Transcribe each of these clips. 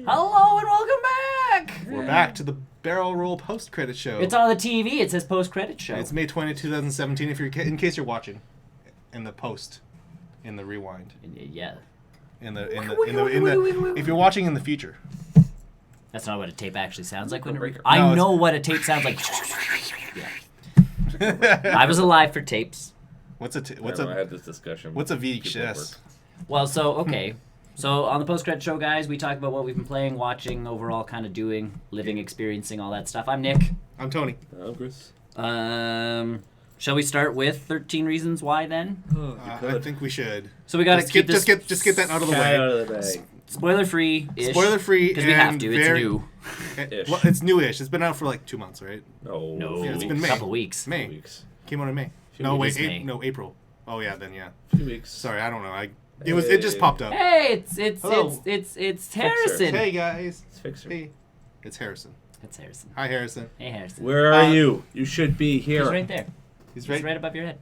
Hello and welcome back! We're back to the barrel roll post-credit show. It's on the TV. It says post-credit show. It's May 20, 2017. If you're in case you're watching, in the post, in the rewind, Yeah. if you're watching in the future. That's not what a tape actually sounds like. When No, I know what a tape sounds like. Yeah. I was alive for tapes. I had this discussion. What's a VHS? Well, okay. So on the post-credit show, guys, we talk about what we've been playing, watching, overall kind of doing, living, experiencing, all that stuff. I'm Nick. I'm Tony. I'm Chris. Shall we start with 13 Reasons Why then? I think we should. So we got to keep just get that out of the way. Out of the bag. Spoiler-free. Spoiler-free, because we have to. It's new. Well, it's newish. It's been out for like 2 months, right? No, Yeah, it's been May. A couple weeks. May. 2 weeks. Came out in May. April. Oh yeah, then yeah. 2 weeks. Sorry, I don't know. It just popped up. Hey, it's Hello. Harrison. Hey guys. It's Fixer. Hey. It's Harrison. It's Harrison. Hi Harrison. Hey, Harrison. Where are you? You should be here. He's right there. He's He's right above your head.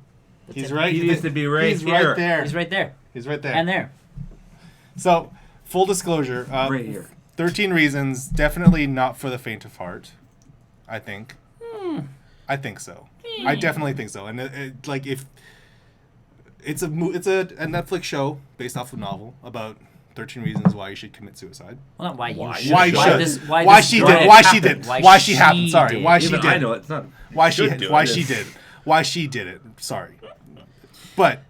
That's He's it. right. He needs to be right He's here. right there. He's right there. He's right there. And there. So, full disclosure. Right here. 13 Reasons, definitely not for the faint of heart. I think. I think so. I definitely think so. And if it's a Netflix show based off a novel about 13 reasons why you should commit suicide. Well, not why you Why should. you Why should. she did. Why she did. Why she happened. Sorry. Why she Even did. I know it's not. Why she should do why it. she did. Why she did it. Sorry. But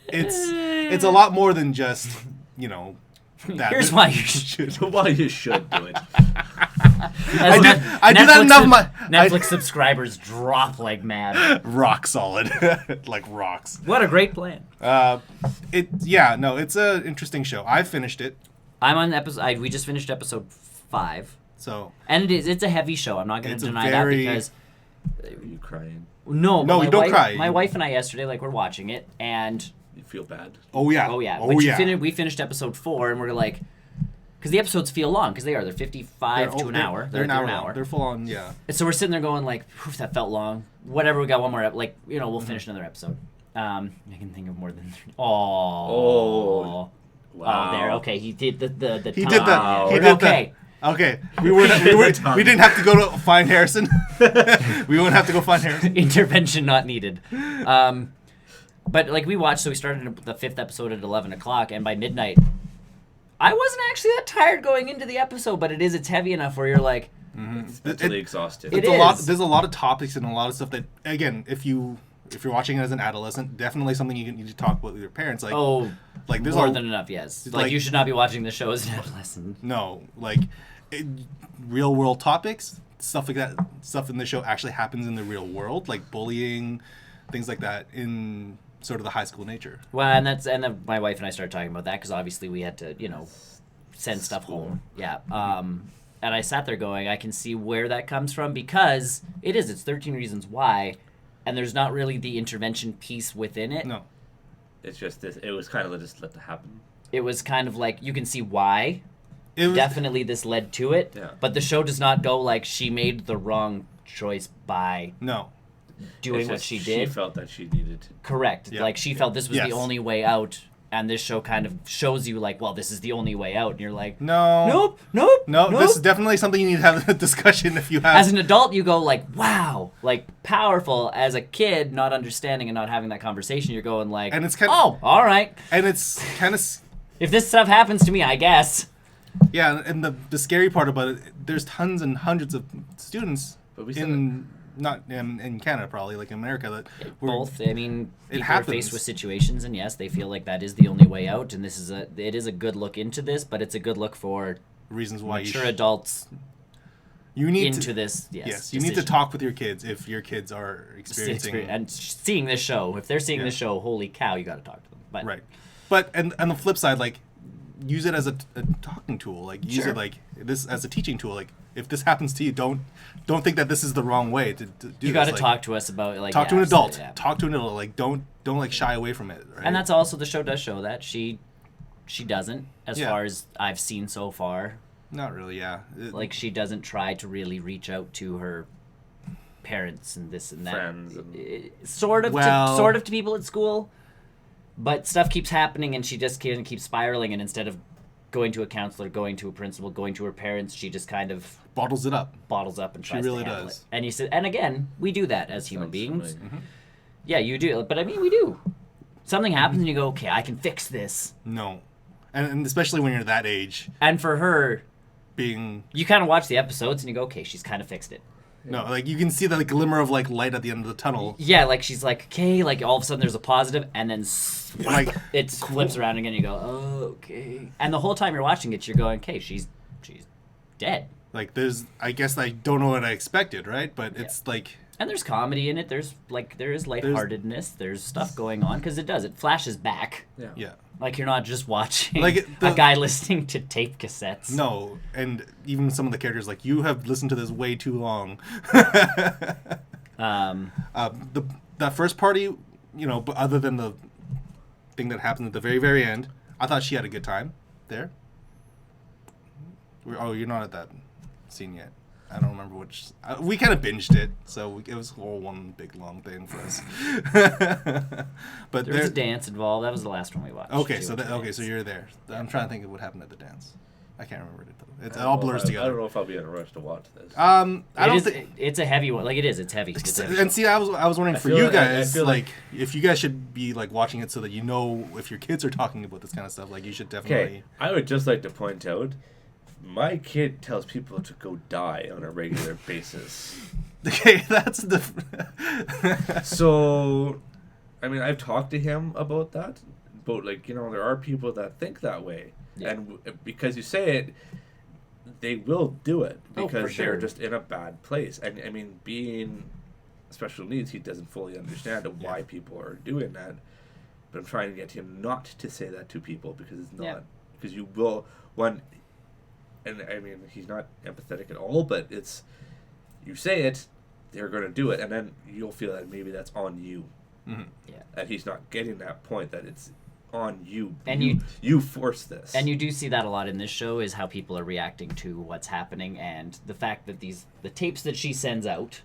it's a lot more than just, that. Here's why you should. Why you should do it. I do that enough. Netflix subscribers drop like mad. Rock solid. Like rocks. What a great plan. It's a interesting show. I finished it. I'm on episode. We just finished episode 5. So. And it's a heavy show. I'm not going to deny that because. Are you crying? No, you don't cry. My wife and I yesterday, we're watching it, and You feel bad. Oh yeah. We finished episode 4, and we're like, because the episodes feel long, because they're 55 to an hour. They're an hour. They're full on, yeah. And so we're sitting there going like, that felt long. Whatever, we got one more. We'll finish another episode. I can think of more than 3. Oh. Wow. Oh, there. Okay, he did the He tongue. did the. He did Okay. Okay, we didn't have to go to find Harrison. We wouldn't have to go find Harrison. Intervention not needed. But we watched, so we started the 5th episode at 11 o'clock, and by midnight, I wasn't actually that tired going into the episode, but it's heavy enough where you're like... It's mentally exhausted. There's a lot of topics and a lot of stuff that, again, if you're watching it as an adolescent, definitely something you need to talk about with your parents. There's more than enough, yes. You should not be watching the show as an adolescent. No, real world topics, stuff like that, stuff in the show actually happens in the real world, like bullying, things like that in sort of the high school nature. Well, and then my wife and I started talking about that because obviously we had to, send stuff home. Yeah. And I sat there going, I can see where that comes from because it's 13 Reasons Why, and there's not really the intervention piece within it. No. It's just this. It was kind of just let it happen. It was kind of like you can see why. Definitely this led to it. Yeah. But the show does not go like she made the wrong choice by doing what she did. She felt that she needed to. Correct. Yeah. She felt this was Yes. the only way out, and this show kind of shows you this is the only way out, and you're like, no, nope. This is definitely something you need to have a discussion if you have. As an adult, you go wow, powerful. As a kid, not understanding and not having that conversation, you're going and it's kind of, oh, all right. And it's kind of, if this stuff happens to me, I guess. Yeah, and the scary part about it, there's tons and hundreds of students not in Canada, probably in America, that both. I mean, people are happens. faced with situations, and yes, they feel like that is the only way out. And it is a good look into this, but it's a good look for reasons why mature adults. You need into this. Yes, you need to talk with your kids if your kids are experiencing and seeing this show. If they're seeing this show, holy cow, you got to talk to them. But, right, but and on the flip side, use it as a talking tool. Use it this as a teaching tool. If this happens to you, don't think that this is the wrong way to do. You got to talk to us about talk to an adult. Talk to an adult. Don't shy away from it. Right? And that's also the show does show that she doesn't, as far as I've seen so far. Not really. Yeah. She doesn't try to really reach out to her parents and this and that. Friends. Sort of to people at school. But stuff keeps happening, and she just keeps spiraling. And instead of going to a counselor, going to a principal, going to her parents. She just kind of Bottles it up. bottles up and She tries really to handle does. it. And you said, and again, we do that as human Sounds beings. familiar. Yeah, you do. But I mean, we do. Something happens and you go, okay, I can fix this. No. And especially when you're that age, And for her, being... you kind of watch the episodes and you go, okay, she's kind of fixed it. No, like, you can see the glimmer of, like, light at the end of the tunnel. Yeah, like she's like, okay, like all of a sudden there's a positive, and then Like, it flips around again. You go, oh, okay. And the whole time you're watching it, you're going, okay, she's dead. like, there's... I guess I don't know what I expected, right? But it's, like... And there's comedy in it. There is lightheartedness. There's stuff going on because it flashes back. Yeah. Like you're not just watching Like, a guy listening to tape cassettes. No, and even some of the characters, like, you have listened to this way too long. That first party, you know, but other than the thing that happened at the very, very end, I thought she had a good time there. Oh, you're not at that scene yet. I don't remember which. We kind of binged it, so it was all one big long thing for us. But There was a dance involved. That was the last one we watched. Okay, She so went to a dance. so you're there. I'm trying to think of what happened at the dance. I can't remember it though. It I all don't know blurs if I don't together. know if I'll be in a rush to watch this. I don't think. It's a heavy one. Like it is. It's heavy. It's a heavy And show. see, I was wondering I for feel you like- I guys, feel like, if you guys should be like watching it so that you know if your kids are talking about this kind of stuff. Like, you should definitely. Okay, I would just like to point out, my kid tells people to go die on a regular basis. Okay, that's the. So, I mean, I've talked to him about that. But, like, you know, there are people that think that way. Yeah. And because you say it, they will do it. Oh, Because for sure. they're just in a bad place. And, I mean, being special needs, he doesn't fully understand why people are doing that. But I'm trying to get him not to say that to people because it's not. Yeah. Because you will, and I mean, he's not empathetic at all, but it's, you say it, they're going to do it, and then you'll feel that maybe that's on you. Mhm. Yeah. And he's not getting that point that it's on you. And you force this. And you do see that a lot in this show is how people are reacting to what's happening and the fact that the tapes that she sends out.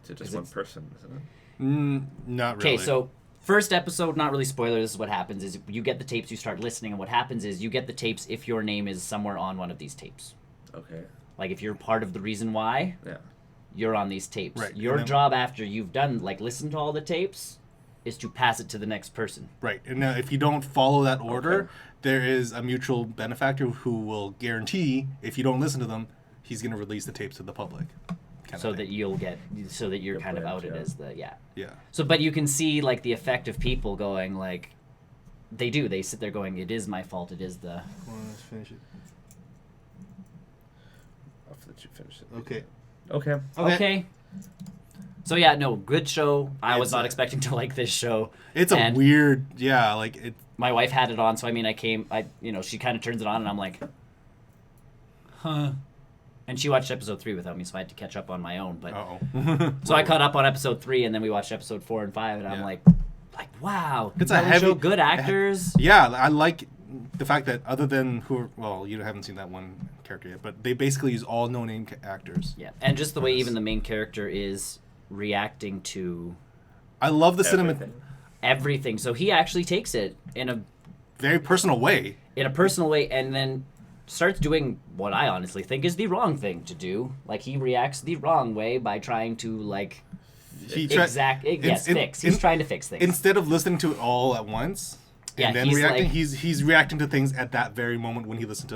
to just is one it's- person, isn't it? Not really. Okay, so first episode, not really spoiler. This is what happens: is you get the tapes, you start listening, and what happens is you get the tapes if your name is somewhere on one of these tapes. Okay. Like if you're part of the reason why, Yeah. you're on these tapes. Right, Your and then- job after you've done listened to all the tapes is to pass it to the next person. Right, and now if you don't follow that order, Okay. there is a mutual benefactor who will guarantee if you don't listen to them, he's going to release the tapes to the public. Kind So of that thing. you're Good kind of point, outed yeah. as the Yeah. So, but you can see like the effect of people going like, they sit there going, it is my fault. It is the Let's finish it. I'll let you finish it. Okay. Okay. okay. So yeah, no, good show. I was It's not a- expecting to like this show. It's a And weird, yeah, like it. My wife had it on, so I mean, she kind of turns it on, and I'm like, huh. And she watched episode 3 without me, so I had to catch up on my own. But Uh-oh. so I caught up on episode 3, and then we watched episode 4 and 5, and I'm Yeah. like, wow, It's a compelling heavy- show, good actors. Yeah, I like the fact that other than you haven't seen that one character yet, but they basically use all no-name actors. Yeah, and just the way Yes. even the main character is reacting to I love the cinema, Everything. everything. So he actually takes it in a very personal way. personal way, and then starts doing what I honestly think is the wrong thing to do. Like he reacts the wrong way by trying to like He fix. He's trying to fix things. Instead of listening to it all at once Yeah, and then he's reacting, like- he's reacting to things at that very moment when he listens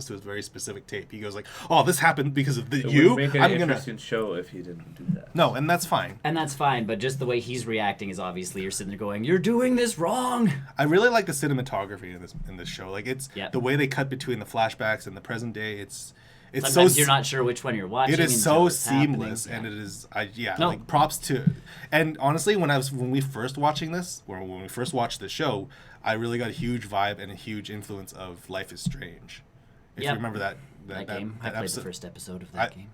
to his very specific tape. He goes like, "Oh, this happened because of It you. would make an I'm gonna." interesting show if he didn't do that. No, and that's fine. And that's fine, but just the way he's reacting is obviously you're sitting there going, "You're doing this wrong." I really like the cinematography in this show. Like it's Yeah. the way they cut between the flashbacks and the present day. It's Sometimes so you're not sure which one you're watching. it is until so it's happening. seamless, and it is No. like props to. And honestly, when we first watching this, or when we first watched the show, I really got a huge vibe and a huge influence of Life is Strange. If Yep. you remember that game. I that played episode, the first episode of that game.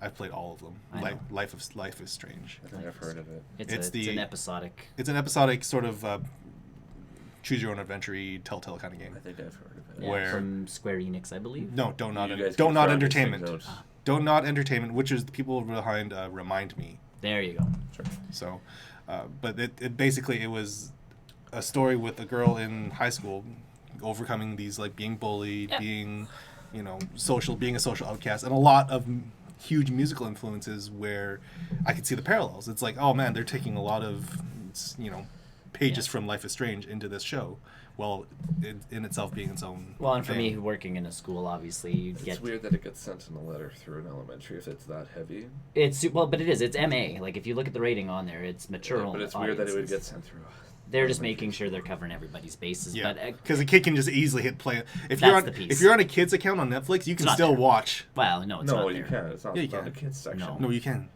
I've played all of them. I know. Life is Strange. I think I've heard of it. It's an episodic. It's an episodic sort of choose your own adventure Telltale kind of game. I think I've heard of it. Yeah, Where- from Square Enix, I believe. No, Don't Not You guys Don't keep Not throwing these Entertainment. things out. Don't Not Entertainment, which is the people behind Remind Me. There you go. Sure. So, but it basically it was a story with a girl in high school overcoming these, like, being bullied, Yeah. being, being a social outcast, and a lot of huge musical influences where I could see the parallels. It's like, oh man, they're taking a lot of, pages from Life is Strange into this show. Well, in itself being its own. Well, and for thing. me, working in a school, obviously, you get. It's weird that it gets sent in a letter through an elementary if it's that heavy. But it is. It's MA. Like, if you look at the rating on there, it's mature. But it's weird that it would get sent through. They're just making sure they're covering everybody's bases. Yeah, But because a kid can just easily hit play. If That's you're on a kid's account on Netflix, you can not still there. watch. well, no, it's not No, there. you can't. It's not Yeah, you on the can. kids section. No. No, you can.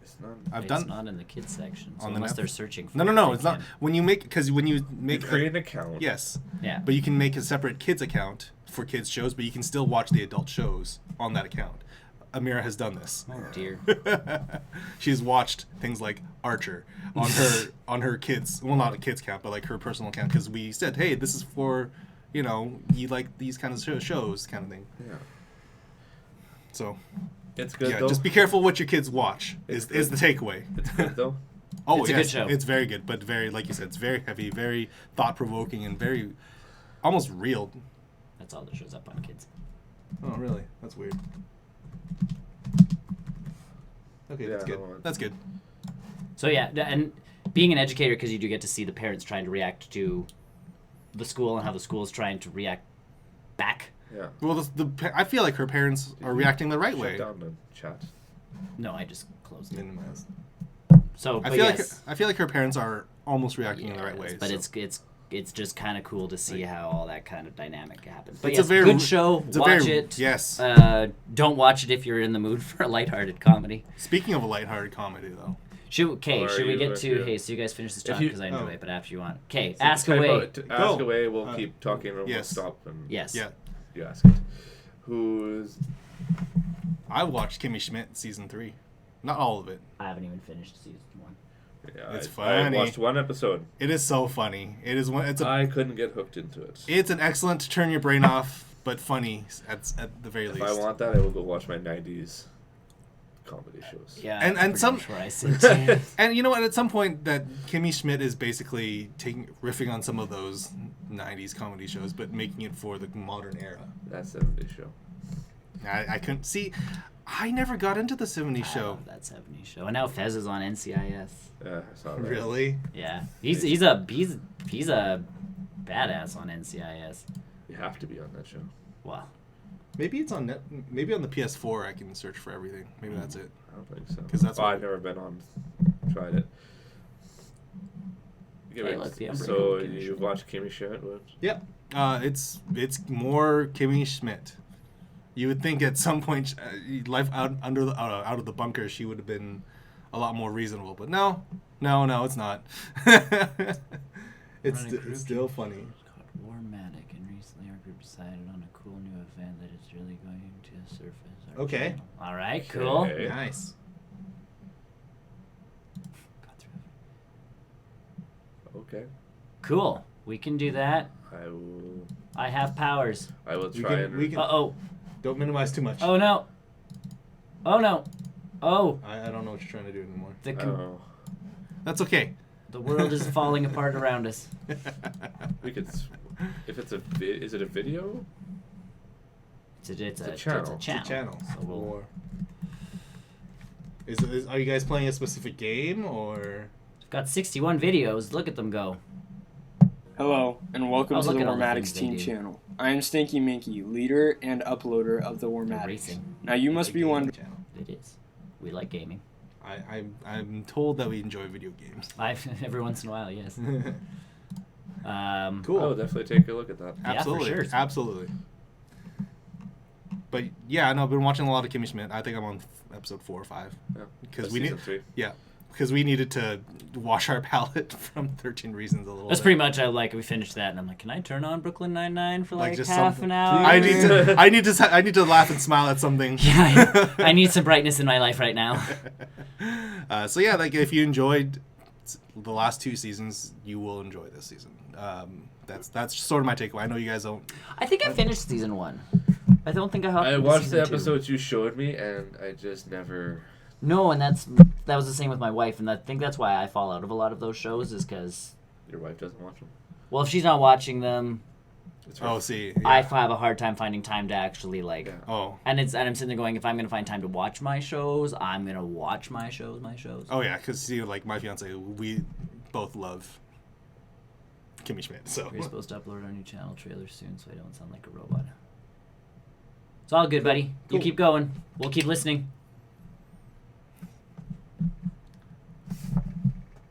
It's not. It's not in the kids section. So On the unless Netflix? they're searching for No. they It's not. can. When you make You make create an account. yes, Yeah. but you can make a separate kids account for kids shows, but you can still watch the adult shows on that account. Amira has done this. Oh, dear. She's watched things like Archer on her kids, well, not a kids account, but like her personal account, because we said, hey, this is for, you like these kind of shows, kind of thing. Yeah. So It's good yeah, though. just be careful what your kids watch. Is the takeaway. It's good though. Oh, It's a good show. It's very good, but very, like you said, it's very heavy, very thought provoking, and very almost real. That's all that shows up on kids. Oh, really? That's weird. Okay, that's Yeah, good. no, That's good. So yeah, and being an educator, because you do get to see the parents trying to react to the school and how the school is trying to react back. Yeah. Well, I feel like her parents are reacting the right Shut way. down the chat. No, I just closed it. Minimized. So, I but feel yes. I feel like her parents are almost reacting in the right Yes, way. but so. it's just kind of cool to see how all that kind of dynamic happens. But It's yes, a very good show. it's a Watch very- it. yes. Don't watch it if you're in the mood for a lighthearted comedy. Speaking of a lighthearted comedy, though, Should Or we you- get if to? you- Hey, so you guys finish this if talk you- because I enjoy oh. it, but after you want. Okay, So ask type away. out- Ask Go. away. We'll keep talking and yes. we'll stop and Yes. yeah, you ask it. Who's I watched Kimmy Schmidt season 3, not all of it. I haven't even finished season 1. yeah, It's I funny. watched one episode. It is so funny. It is one. I couldn't get hooked into it. It's an excellent turn your brain off, but funny at the very If least. I want that, I will go watch my 90s comedy shows. Yeah, And that's some- pretty much where I sit too. And you know what? At some point, that Kimmy Schmidt is basically riffing on some of those '90s comedy shows, but making it for the modern era. That 70s show. I couldn't see. I never got into the '70s I show. love that 70s show, and now Fez is on NCIS. Yeah, I saw that. Really? Yeah, he's a badass on NCIS. You have to be on that show. Wow. Maybe it's on Maybe on the PS4 I can search for everything. Maybe that's it. I don't think so. 'Cause that's what- I've never been on. Tried it. Hey, look, the Umbrella So Kimmy you've Schmidt. watched Kimmy Schmidt? What? Yep. It's more Kimmy Schmidt. You would think at some point, life out of the bunker, she would have been a lot more reasonable, but no, it's not. It's still funny. Called Warmatic, and recently our group decided on a cool new event that is really going to surface. Our Okay. channel. All right. Cool. Okay. Nice. Got through. Okay. Cool. We can do that. I will. I have powers. I will We try can- and. we can- Oh. Don't minimize too much. Oh no. Oh no. Oh. I don't know what you're trying to do anymore. Oh, That's okay. The world is falling apart around us. we could. If it's is it a video? It's a channel. It's a channel. So we'll, Or are you guys playing a specific game or? we've got 61 videos. Look at them go. Hello, and welcome Oh, to look the at all the Warmatics things they Team do. channel. I am Stinky Minky, leader and uploader of the Warmatics. Racing. Now you must The be gaming wondering, channel. It is. We like gaming. I'm told that we enjoy video games. Every once in a while, yes. Cool. I'll definitely take a look at that. Yeah, for Absolutely. sure. Absolutely. But yeah, no, I've been watching a lot of Kimmy Schmidt. I think I'm on episode 4 or 5. Yeah. Because That's we need, season 3. yeah, because we needed to wash our palate from 13 Reasons a little. That's bit. pretty much we finished that, and I'm like, can I turn on Brooklyn Nine-Nine for like just half something. an hour? I need to laugh and smile at something. Yeah, I need some brightness in my life right now. So yeah, like if you enjoyed the last 2 seasons, you will enjoy this season. That's sort of my takeaway. I know you guys don't. I think I finished season 1. I don't think I hopped I into watched season the 2. episodes you showed me, and I just never. No, and that was the same with my wife, and I think that's why I fall out of a lot of those shows is because, Your wife doesn't watch them. well, if she's not watching them, It's Oh, see. Yeah. I have a hard time finding time to actually like. Yeah. Oh. And I'm sitting there going, if I'm gonna find time to watch my shows, I'm gonna watch my shows. Oh yeah, because see, like my fiance, we both love Kimmy Schmidt. So We're supposed to upload our new channel trailer soon, so I don't sound like a robot. It's all good, buddy. Cool. You keep going. We'll keep listening.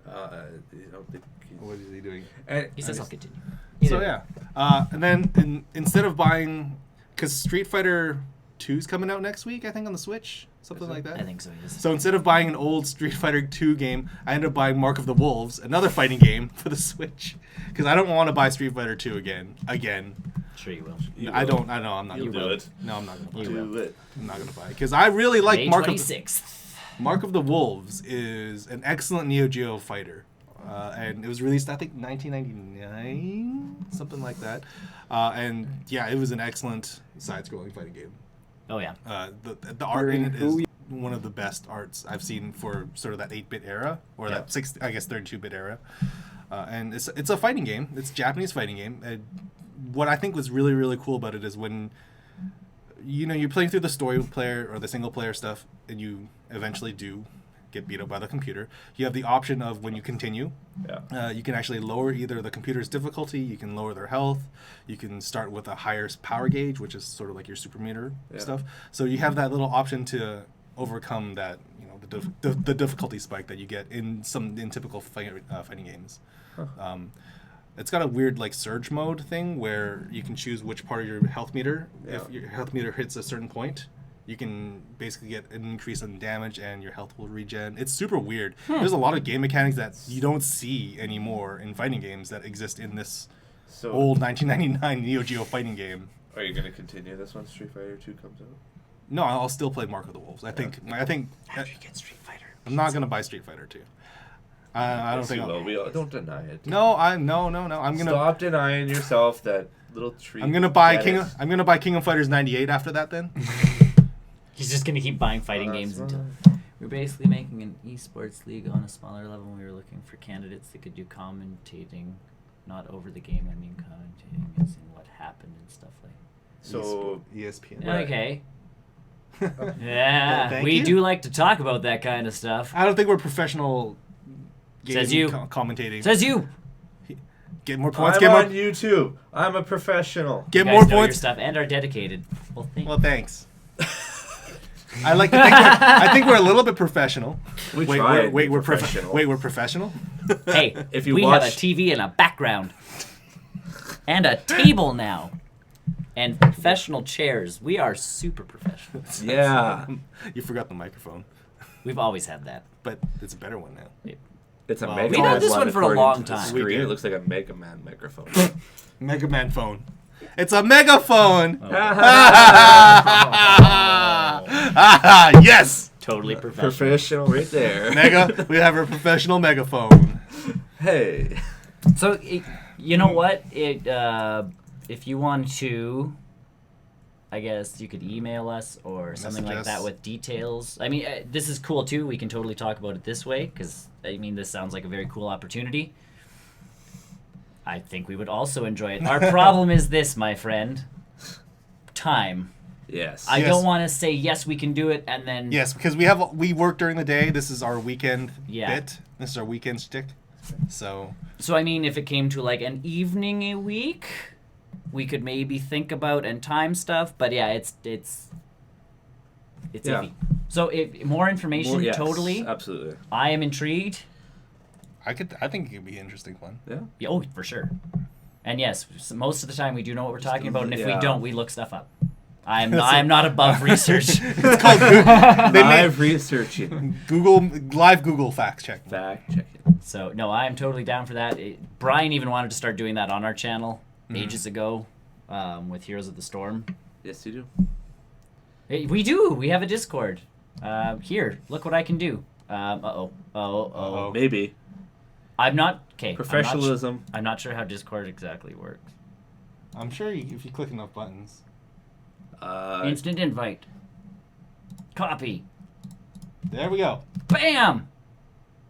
I don't think what is he doing? and He says I'll continue. So yeah, and then instead of buying, because Street Fighter 2 is coming out next week, I think on the Switch, something like that. I think so. Yes. So instead of buying an old Street Fighter 2 game, I ended up buying Mark of the Wolves, another fighting game for the Switch, because I don't want to buy Street Fighter 2 again. Sure you will. I know I'm not. You'll gonna buy do it. No, I'm not gonna buy it. Do it. I'm not gonna buy it because I really like May Mark of 26th. Mark of the Wolves is an excellent Neo Geo fighter. And it was released, I think, 1999, something like that. And yeah, it was an excellent side-scrolling fighting game. Oh yeah. The art in it is one of the best arts I've seen for sort of that 8-bit era, or Yeah. that 32-bit era. And it's a fighting game. It's a Japanese fighting game. And what I think was really, really cool about it is when you're playing through the story player or the single player stuff, and you eventually do get beat up by the computer. You have the option of when you continue, you can actually lower either the computer's difficulty, you can lower their health, you can start with a higher power gauge, which is sort of like your super meter stuff. So you have that little option to overcome that, the difficulty spike that you get in typical fighting games. Huh. It's got a weird like surge mode thing where you can choose which part of your health meter. Yeah. If your health meter hits a certain point, you can basically get an increase in damage and your health will regen. It's super weird. There's a lot of game mechanics that you don't see anymore in fighting games that exist in this So, old 1999 Neo Geo fighting game. are you going to continue this when Street Fighter 2 comes out? No, I'll still play Mark of the Wolves. I think After you get Street Fighter. I'm not gonna buy Street Fighter 2. I don't Yes, think you I'll. will. We all, don't deny it. No. I'm gonna. Stop denying yourself that little treat. I'm gonna buy that I'm gonna buy King of Fighters 98 after that. Then. He's just gonna keep buying fighting Oh, games that's until. fine. We're basically making an esports league on a smaller level. We were looking for candidates that could do commentating, not over the game. I mean commentating as in what happened and stuff like. So, ESPN. Right. Okay. Yeah, Thank we you. do like to talk about that kind of stuff. I don't think we're professional. Says you. Commentating. Says you. Get more points. I'm Get on more. YouTube. I'm a professional. Get You more guys know your points. stuff and are dedicated. Well, thank Well, thanks. I like to think. I think we're a little bit professional. We Wait, try and be we're professional. Wait, we're professional. Hey, If you we have a watch- TV and a background. And a table now. And professional chairs. We are super professional. Yeah. You forgot the microphone, We've always had that. but it's a better one now. It's a Well, Mega we've Man had this one for a according long to the time. We Screen. did. It looks like a Mega Man microphone. Mega Man phone. It's a megaphone. Oh. Yes. Totally professional. Professional right there. Mega. We have a professional megaphone. Hey. So, you know what? If you want to, I guess you could email us or something Message like us. that with details. I mean, this is cool too. We can totally talk about it this way because, I mean, this sounds like a very cool opportunity. I think we would also enjoy it. Our problem is this, my friend. Time. Yes. I Yes. don't want to say, yes, we can do it, and then... Yes, because we work during the day. This is our weekend Yeah. bit. This is our weekend shtick. So So, I mean, if it came to, like, an evening a week, we could maybe think about and time stuff. But, yeah, it's Yeah. iffy. So, more information, Yes, totally. Absolutely. I am intrigued. I think it could be interesting fun. Yeah. Yeah, oh, for sure. And yes, most of the time we do know what we're talking about, and if we Yeah. don't, we look stuff up. I'm not above research. It's called Google. Live researching. Live Google fact check. Fact checking. So no, I am totally down for that. Brian even wanted to start doing that on our channel ages ago, with Heroes of the Storm. Yes, you do. We do. We have a Discord. Here, look what I can do. Uh-oh. Maybe. I'm not okay. Professionalism. I'm not sure how Discord exactly works. I'm sure if you click enough buttons. Instant invite. Copy. There we go. Bam.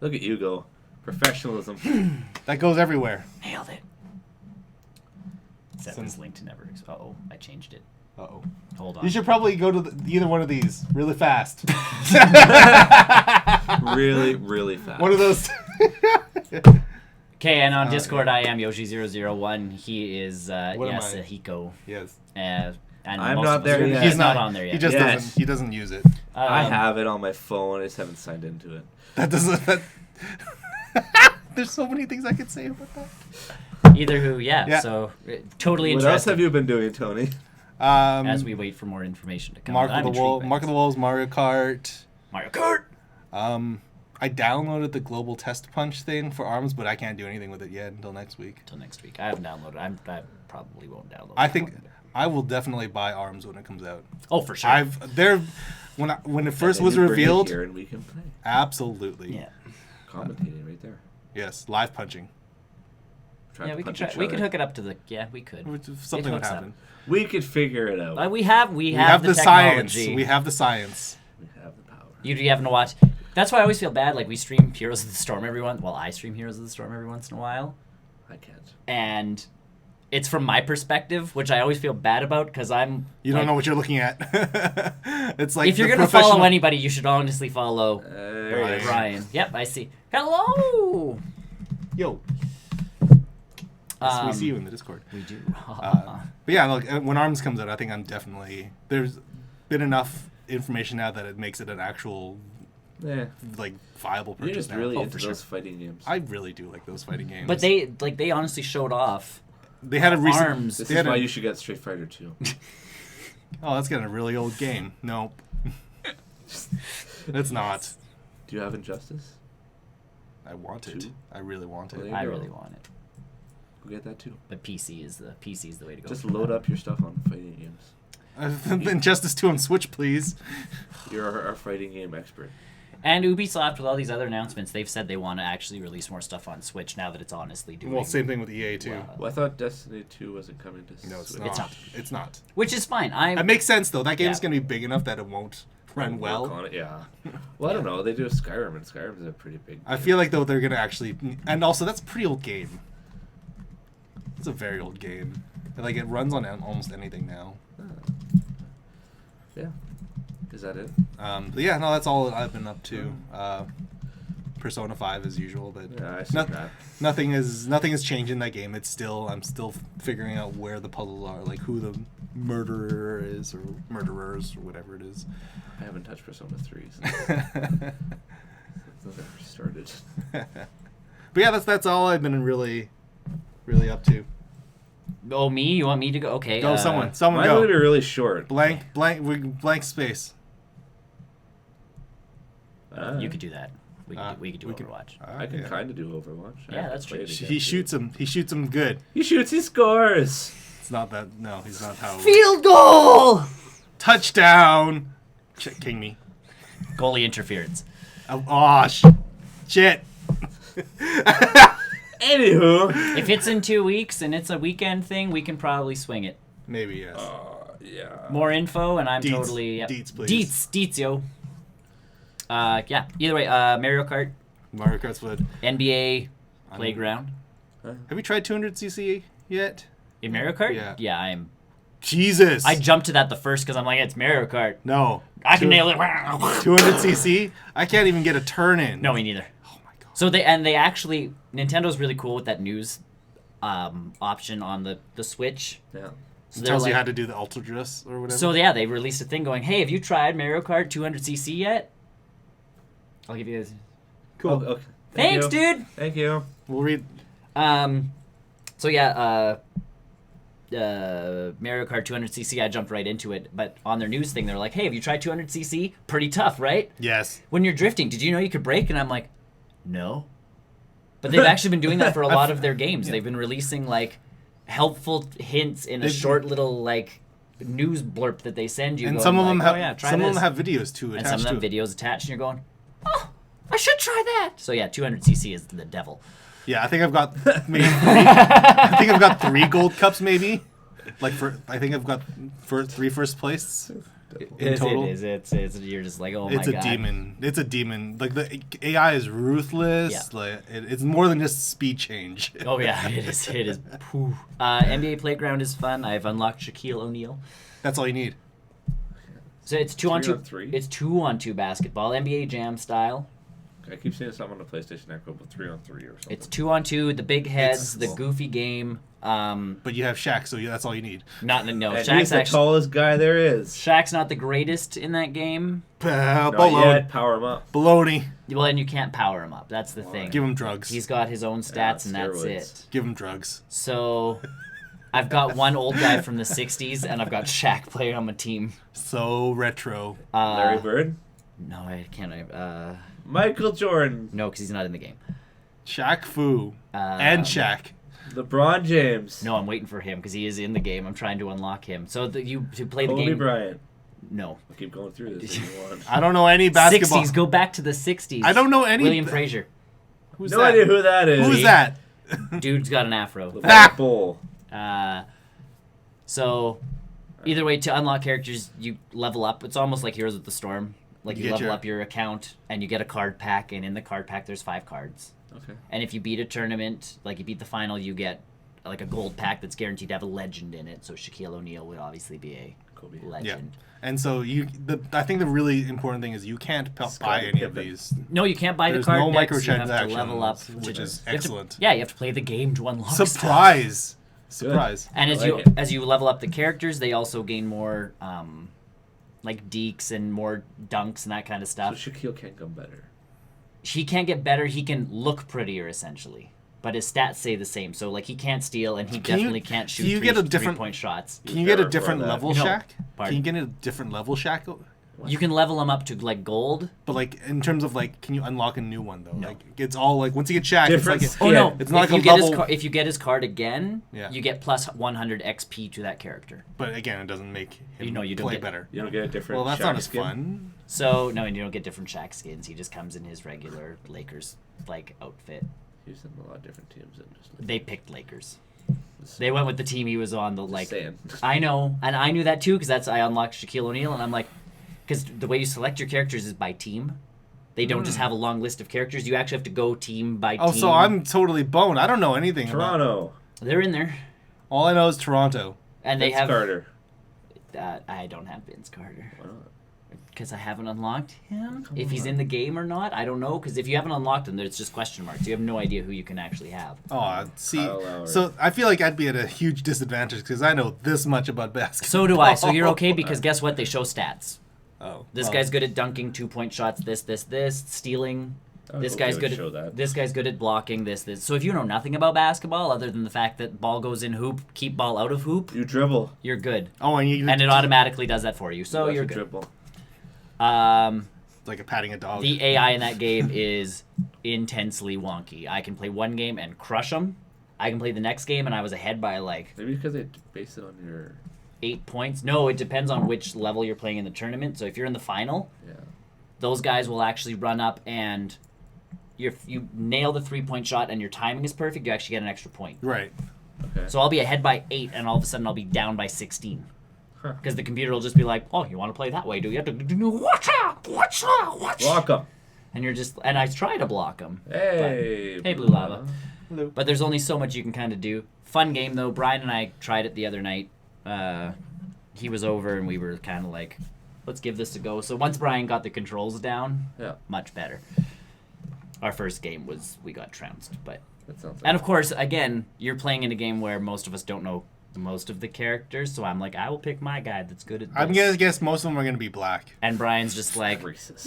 Look at you go. Professionalism. That goes everywhere. Nailed it. Set this link to never. Uh-oh, I changed it. Uh-oh. Hold on. You should probably go to either one of these really fast. Really, really fast. One of those. Okay, and on Discord, I am Yoshi001. He is, What am I? Sahiko. Yes. And I'm most not of us there are- yet. He's not on there yet. He just Yes. doesn't. He doesn't use it. I have it on my phone. I just haven't signed into it. That doesn't. That. There's so many things I could say about that. Either who, yeah. So totally What interesting. else have you been doing, Tony? As we wait for more information to come. Mark I'm of the Wolves. intrigued by Mark of the Wolves. Mario Kart. Mario Kart. I downloaded the global test punch thing for ARMS, but I can't do anything with it yet until next week. Until next week. I haven't downloaded. I probably won't download. I that think one. I will definitely buy ARMS when it comes out. Oh, for sure. When it first And was then you bring it revealed. here and we can play. Absolutely. Yeah. Commentating right there. Yes, live punching. Trying Yeah, to we could punch try. each We could other. hook it up to the. Yeah, we could. Which something would hooks up. happen. We could figure it out. We have We have the technology. science. We have the science. We have the power. You having to watch. That's why I always feel bad. Like we stream Heroes of the Storm every once. Well, I stream Heroes of the Storm every once in a while, I can't. and it's from my perspective, which I always feel bad about because I'm. You like, don't know what you're looking at. It's like If you're the gonna follow professional- anybody, you should honestly follow There he is. Ryan. Yep, I see. Hello. Yo. We see you in the Discord. We do. But yeah, look, when ARMS comes out, I think I'm definitely there's been enough information now that it makes it an actual Yeah. like viable You're purchase just now. really Oh, into for those fighting games. I really do like those fighting games. But they honestly showed off. they had a recent. ARMS. This they is had why a- you should get Street Fighter 2. Oh, that's getting a really old game. Nope. It's not. Do you have Injustice? I want it. Two? I really want Well, it. there I you go. really want it, Go get that too. but PC is the way to go. Just for load that. up your stuff on fighting games. Injustice 2 on Switch, please. You're our fighting game expert. And Ubisoft, with all these other announcements, they've said they want to actually release more stuff on Switch now that it's honestly doing. Well, same thing with EA too. well. Well, I thought Destiny 2 wasn't coming to No, it's Switch. not. It's not. It's not. Which is fine. It makes sense though. That game's Yeah. gonna be big enough that it won't run Work well. on it, yeah. Well, I don't know. They do Skyrim, and Skyrim's a pretty big I game. feel like though they're gonna actually, and also that's a pretty old game. It's a very old game. Like it runs on almost anything now. Yeah. Is that it? But yeah, no, that's all I've been up to. Persona 5 as usual, but Yeah, I see noth- that. nothing is changed in that game. It's still I'm still figuring out where the puzzles are, like who the murderer is or murderers or whatever it is. I haven't touched Persona 3 since it ever started. But yeah, that's all I've been really up to. Oh, me? You want me to go? Okay. Go, someone Mine go. would be really short. Blank space. You could do that. We could do we could- Overwatch. I can kind of do Overwatch. I Yeah, have to that's play true. it again, He too. shoots him. He shoots him good. He shoots. He scores. It's not that. No, he's not how. Field goal! Touchdown. King me. Goalie interference. Oh, shit. Anywho. If it's in 2 weeks and it's a weekend thing, we can probably swing it. Maybe yes. Yeah. More info, and I'm Deets. totally... Yep. Deets, please. Deets, yo. Yeah. Either way, Mario Kart, Mario Kart's wood. NBA, Playground. Have you tried 200cc yet? In Mario Kart? Yeah. Yeah, I'm... Jesus. I jumped to that the first because I'm like, it's Mario Kart. No. I can nail it. 200cc? I can't even get a turn in. No, me neither. Oh my god. So they actually... Nintendo's really cool with that news option on the Switch. Yeah. So It they're tells you like- how to do the ultra dress or whatever. So yeah, they released a thing going, hey, have you tried Mario Kart 200cc yet? I'll give you guys... cool. Oh, okay. Thanks, you. dude! Thank you. We'll read. So yeah, Mario Kart 200cc, I jumped right into it. But on their news thing, they're like, hey, have you tried 200cc? Pretty tough, right? Yes. When you're drifting, did you know you could brake? And I'm like, no. But they've actually been doing that for a lot of their games. They've been releasing, like, helpful hints in a short little, like, news blurb that they send you. And going some of them like, have oh, yeah, try some of this. them have videos too And attached some of them to it. videos attached, and you're going, oh, I should try that. So yeah, 200cc is the devil. Yeah, I think I've got maybe I think I've got 3 gold cups maybe. I think I've got three first place. in total. It is. It's you're just like, oh my It's a god. demon. It's a demon. Like the AI is ruthless. Yeah. Like it's more than just speed change. Oh yeah, it is. It is. Pooh. NBA Playground is fun. I've unlocked Shaquille O'Neal. That's all you need. So it's 2-on-2. 3? It's 2-on-2 basketball, NBA Jam style. I keep seeing something on the PlayStation Echo, but 3-on-3 or something. It's 2-on-2. The big heads, the Cool. goofy game. But you have Shaq, so that's all you need. No. And Shaq's he's the actually. tallest guy there is. Shaq's not the greatest in that game. Not Baloney. yet. Power him up. Baloney. Well, and you can't power him up. That's the Why? thing. Give him drugs. He's got his own stats, and that's steroids. it. Give him drugs. So, I've got one old guy from the '60s, and I've got Shaq playing on my team. So retro. Larry Bird. No, I can't. Michael Jordan. No, because he's not in the game. Shaq Fu. And Shaq. LeBron James. No, I'm waiting for him because he is in the game. I'm trying to unlock him. So you to play the Kobe game. Bryant. No. I'll keep going through this if you want. I don't know any basketball. 60s. Go back to the 60s. I don't know any. William Frazier. Who's No that? idea who that is. Who's that? Dude's got an afro. LeVar Bull. So, either way, to unlock characters, you level up. It's almost like Heroes of the Storm. Like you Get level your- up your account, and you get a card pack, and in the card pack, there's 5 cards. Okay. And if you beat a tournament, like you beat the final, you get like a gold pack that's guaranteed to have a legend in it. So Shaquille O'Neal would obviously be a Kobe. legend. And so I think the really important thing is you can't buy Scottie any of Pippen. these. No, you can't buy There's the card no decks. You have to level up, microtransactions, which is you have to- excellent. yeah, you have to play the game to unlock stuff. Surprise! Surprise! And as I you like it. as you level up the characters, they also gain more like deeks and more dunks and that kind of So stuff. Shaquille can't come better. He can't get better. He can look prettier essentially, but his stats stay the same. So like he can't steal and he Can you- definitely can't shoot can you get a different- 3-point shots. Can you get a Verify different that. level No. Shaq? Pardon? Can you get a different level Shaq? You can level him up to like gold. But like in terms of like, can you unlock a new one though? No. Like it's all like once you get Shaq, Different it's like skin. Oh no! It's not if like you a get his level- if you get his card again, Yeah. you get plus 100 XP to that character. but again, it doesn't make him You don't play get- better. You don't get a different. Well, that's Shaq not as skin? fun. So no, and you don't get different Shaq skins. He just comes in his regular Lakers like outfit. He's in a lot of different teams than just. They picked Lakers. Just- They went with the team he was on. The just like saying. I know, and I knew that too because I unlocked Shaquille O'Neal, and I'm like, because the way you select your characters is by team. They don't just have a long list of characters. You actually have to go team by Oh, team. so I'm totally boned. I don't know anything about. Toronto. They're in there, All I know is Toronto. and they Vince have. Carter. I don't have Vince Carter Why not? because I haven't unlocked him. Come If he's on. in the game or not, I don't know. Because if you haven't unlocked him, there's just question marks. You have no idea who you can actually have. Oh, see, Kyle Lowry. so I feel like I'd be at a huge disadvantage because I know this much about basketball. So do I. So you're okay because guess what? They show stats. Oh, This well, guy's good at dunking, 2-point shots. This, stealing. I was This hoping guy's they good would show at that. this guy's good at blocking. This. So if you know nothing about basketball other than the fact that ball goes in hoop, keep ball out of hoop, You dribble. you're good, Oh, and you and it automatically does that for you. So You you're have to good. Dribble. like a patting a dog. The AI in that game is intensely wonky. I can play one game and crush them. I can play the next game and I was ahead by like Maybe because they base it on your. 8 points. No, it depends on which level you're playing in the tournament. So if you're in the final, Yeah. those guys will actually run up and you nail the 3-point shot and your timing is perfect, you actually get an extra point. Right. Okay. So I'll be ahead by 8 and all of a sudden I'll be down by 16. Huh. Because the computer will just be like, oh, you want to play that way, do you? Have to do watch out, watch out, watch. Block 'em. And you're just, and I try to block them. Hey. Hey, Blue Lava. Hello. But there's only so much you can kind of do. Fun game though. Brian and I tried it the other night. He was over and we were kind of like, let's give this a go. So once Brian got the controls down, Yeah. much better. Our first game was, we got trounced. But That sounds. and of course, again, you're playing in a game where most of us don't know most of the characters. So I'm like, I will pick my guy that's good at this. I'm gonna guess most of them are gonna be black. And Brian's just like, racist.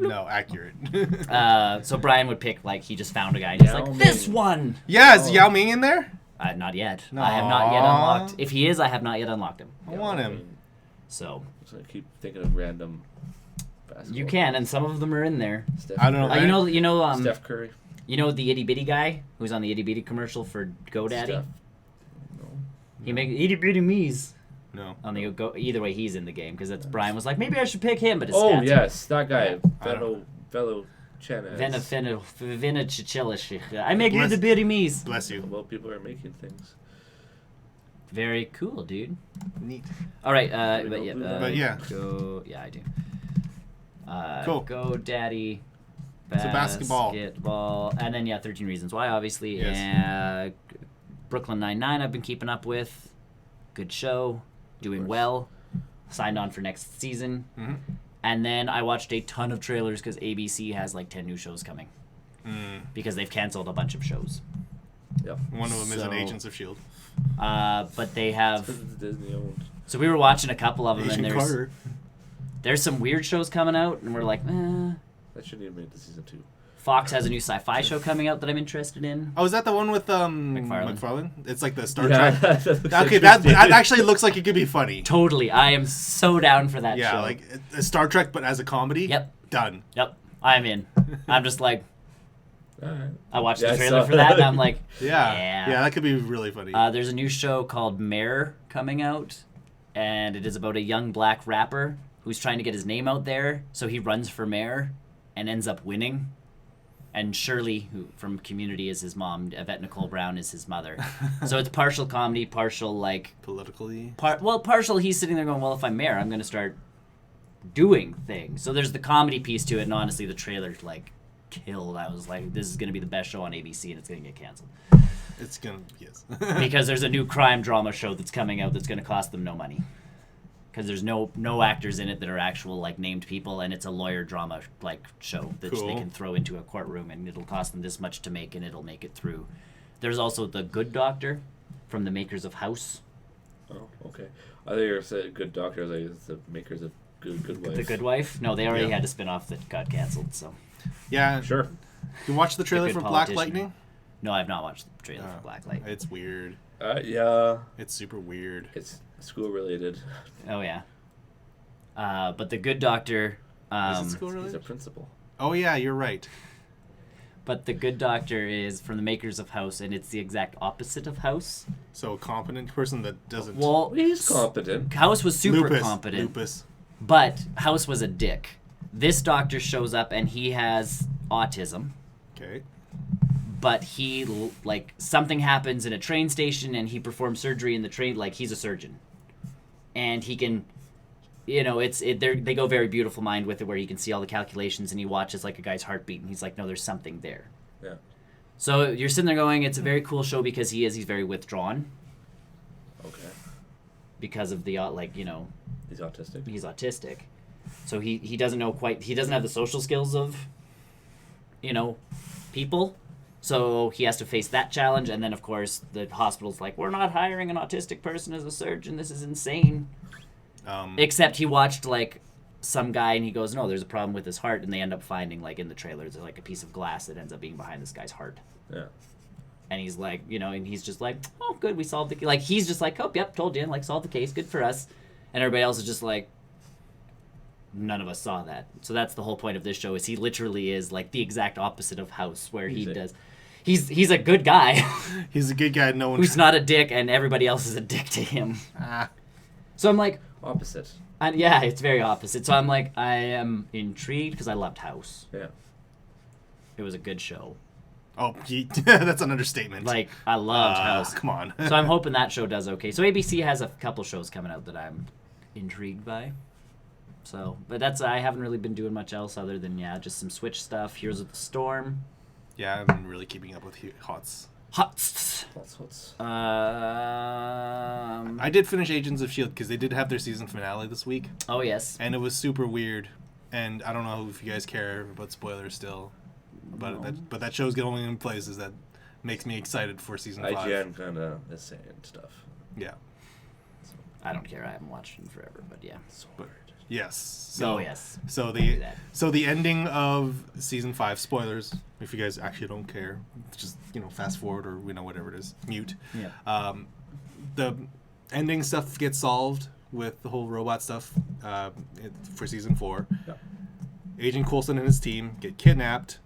No, accurate. so Brian would pick, like, he just found a guy and he's Yao like, Ming. this one! Yeah, is Oh. Yao Ming in there? Not yet. I have not yet Aw. unlocked. If he is, I have not yet unlocked him. I want him. So So I keep thinking of random. Basketball you can, and some of them are in there. Steph I don't know. Curry. You know, Steph Curry. you know the itty bitty guy who's on the itty bitty commercial for GoDaddy. Steph. No. He make itty bitty me's No. on the go. Either way, he's in the game because that's Brian was like, maybe I should pick him, but his Oh stats yes, that guy. I don't- Velo Chen. Vena chichilish. I make Bless- itty bitty me's. Bless you. Well, people are making things. Very cool, dude. Neat. All right, We but don't yeah, do that. But yeah. go. Yeah, I do. Cool. Go, Daddy. So basketball. Basketball, and then 13 Reasons Why, obviously. Yes. And Brooklyn Nine-Nine, I've been keeping up with. Good show, doing well. Signed on for next season. Mm-hmm. And then I watched a ton of trailers because ABC has like 10 new shows coming because they've canceled a bunch of shows. Yep. One of them is an So- Agents of S.H.I.E.L.D. But they have. Because it's Disney owned. So we were watching a couple of them, Agent and Carter. there's some weird shows coming out, and we're like, That shouldn't even make it to season 2. Fox has a new sci-fi show coming out that I'm interested in. Oh, is that the one with McFarlane. McFarlane? It's like the Star Yeah. Trek. That looks Okay, that interesting. actually looks like it could be funny. Totally, I am so down for that Yeah, show. like a Star Trek, but as a comedy. Yep. Done. Yep, I'm in. I'm just like, Alright. I watched Yeah, the I trailer saw for that, and I'm like, Yeah. Yeah, that could be really funny. There's a new show called Mayor coming out, and it is about a young black rapper who's trying to get his name out there, so he runs for mayor and ends up winning. And Shirley, who from Community, is his mom. Yvette Nicole Brown is his mother. So it's partial comedy, partial like Politically. partial. He's sitting there going, "Well, if I'm mayor, I'm going to start doing things." So there's the comedy piece to it, and honestly, the trailer like killed. I was like, "This is going to be the best show on ABC, and it's going to get canceled." It's gonna yes. Because there's a new crime drama show that's coming out that's going to cost them no money. Because there's no actors in it that are actual like named people, and it's a lawyer drama like show that Cool. they can throw into a courtroom, and it'll cost them this much to make, and it'll make it through. There's also The Good Doctor, from the makers of House. Oh, okay. I thought you were saying Good Doctor. I was like, it's the makers of Good Wife. The Good Wife? No, they already Yeah. had a spin-off that got canceled. So Yeah. Sure. You watched the trailer Good for Black Politician. Lightning? no, I've not watched the trailer for Black Light. It's weird. Yeah. It's super weird. It's school related. Oh yeah. But The Good Doctor. Is it school He's a related? principal. Oh yeah, you're right. But The Good Doctor is from the makers of House, and it's the exact opposite of House. So a competent person that doesn't. Well, He's competent. House was super Lupus. competent, Lupus. but House was a dick. This doctor shows up and he has autism, Okay. but like something happens in a train station and he performs surgery in the train. Like he's a surgeon, and he can, they go very Beautiful Mind with it, where he can see all the calculations and he watches like a guy's heartbeat and he's like, no, there's something there. Yeah. So you're sitting there going, it's a very cool show because he's very withdrawn Okay. because of the He's autistic. he's autistic, so he doesn't know quite, he doesn't have the social skills of people, so he has to face that challenge. And then of course the hospital's like, we're not hiring an autistic person as a surgeon, this is insane. Except he watched like some guy and he goes, no, there's a problem with his heart, and they end up finding like in the trailer there's like a piece of glass that ends up being behind this guy's heart. Yeah. And he's like, and he's just like, oh, good, we solved the... Like, he's just like, oh, yep, told you, like, solved the case, good for us. And everybody else is just like, none of us saw that. So that's the whole point of this show, is he literally is, like, the exact opposite of House, where he does... He's a good guy. He's a good guy. No one. Who's not a dick, and everybody else is a dick to him. So I'm like... Opposite. yeah, it's very opposite. So I'm like, I am intrigued, because I loved House. Yeah. It was a good show. Oh, that's an understatement. Like, I loved House. Come on. So I'm hoping that show does okay. So ABC has a couple shows coming out that I'm intrigued by. So, but I haven't really been doing much else other than, just some Switch stuff. Heroes of the Storm. Yeah, I've been really keeping up with HOTS. Hots. That's I did finish Agents of S.H.I.E.L.D. because they did have their season finale this week, Oh, yes. and it was super weird. And I don't know if you guys care about spoilers still, but that show's going in places that makes me excited for season 5. IGN kind of is saying stuff. Yeah. I don't care. I haven't watched in forever, but yeah. But, yes. So, Oh, yes. So do that. the ending of season 5, spoilers, if you guys actually don't care, just fast forward or whatever it is, mute. Yeah. The ending stuff gets solved with the whole robot stuff for season 4. Yeah. Agent Coulson and his team get kidnapped,